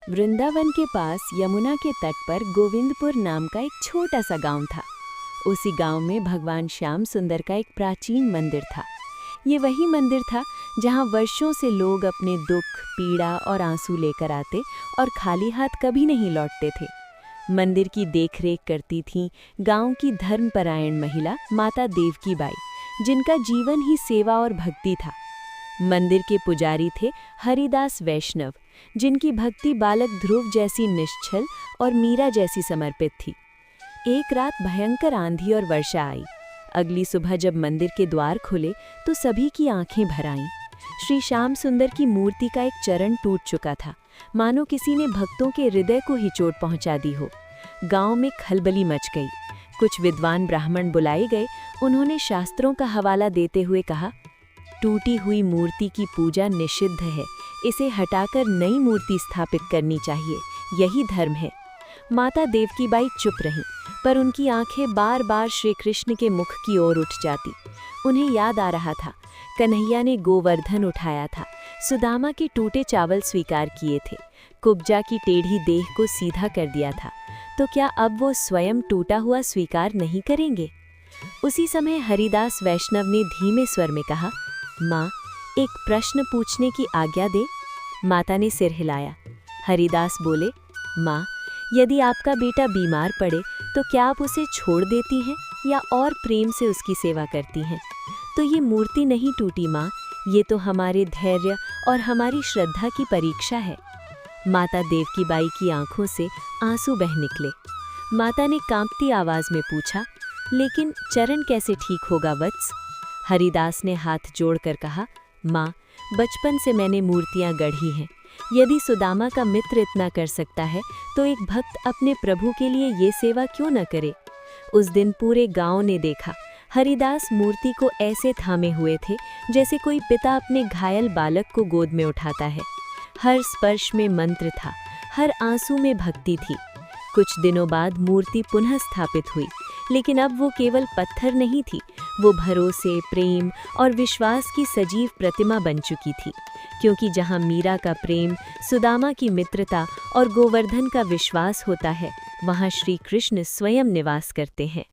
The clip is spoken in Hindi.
वृंदावन के पास यमुना के तट पर गोविंदपुर नाम का एक छोटा सा गांव था। उसी गांव में भगवान श्याम सुंदर का एक प्राचीन मंदिर था। ये वही मंदिर था जहां वर्षों से लोग अपने दुख, पीड़ा और आंसू लेकर आते और खाली हाथ कभी नहीं लौटते थे। मंदिर की देखरेख करती थीं गांव की धर्मपरायण महिला माता देवकी बाई, जिनका जीवन ही सेवा और भक्ति था। मंदिर के पुजारी थे हरिदास वैष्णव, जिनकी भक्ति बालक ध्रुव जैसी निश्चल और मीरा जैसी समर्पित थी। एक रात भयंकर आंधी और वर्षा आई। अगली सुबह जब मंदिर के द्वार खुले तो सभी की आंखें भर आईं। श्री श्याम सुंदर की मूर्ति का एक चरण टूट चुका था, मानो किसी ने भक्तों के हृदय को ही चोट पहुंचा दी हो। गांव में खलबली मच गई। कुछ विद्वान ब्राह्मण बुलाए गए। उन्होंने शास्त्रों का हवाला देते हुए कहा, टूटी हुई मूर्ति की पूजा निषिद्ध है, इसे हटाकर नई मूर्ति स्थापित करनी चाहिए, यही धर्म है। माता देवकी बाई चुप रहीं, पर उनकी आंखें बार बार श्री कृष्ण के मुख की ओर उठ जाती। उन्हें याद आ रहा था, कन्हैया ने गोवर्धन उठाया था, सुदामा के टूटे चावल स्वीकार किए थे, कुब्जा की टेढ़ी देह को सीधा कर दिया था, तो क्या अब वो स्वयं टूटा हुआ स्वीकार नहीं करेंगे? उसी समय हरिदास वैष्णव ने धीमे स्वर में कहा, माँ, एक प्रश्न पूछने की आज्ञा दे। माता ने सिर हिलाया। हरिदास बोले, माँ, यदि आपका बेटा बीमार पड़े तो क्या आप उसे छोड़ देती हैं या और प्रेम से उसकी सेवा करती हैं? तो ये मूर्ति नहीं टूटी माँ, ये तो हमारे धैर्य और हमारी श्रद्धा की परीक्षा है। माता देवकी बाई की आंखों से आंसू बह निकले। माता ने कांपती आवाज में पूछा, लेकिन चरण कैसे ठीक होगा वत्स? हरिदास ने हाथ जोड़कर कहा, माँ, बचपन से मैंने मूर्तियाँ गढ़ी हैं। यदि सुदामा का मित्र इतना कर सकता है तो एक भक्त अपने प्रभु के लिए ये सेवा क्यों न करे? उस दिन पूरे गांव ने देखा, हरिदास मूर्ति को ऐसे थामे हुए थे जैसे कोई पिता अपने घायल बालक को गोद में उठाता है। हर स्पर्श में मंत्र था, हर आंसू में भक्ति थी। कुछ दिनों बाद मूर्ति पुनः स्थापित हुई, लेकिन अब वो केवल पत्थर नहीं थी, वो भरोसे, प्रेम और विश्वास की सजीव प्रतिमा बन चुकी थी। क्योंकि जहाँ मीरा का प्रेम, सुदामा की मित्रता और गोवर्धन का विश्वास होता है, वहाँ श्री कृष्ण स्वयं निवास करते हैं।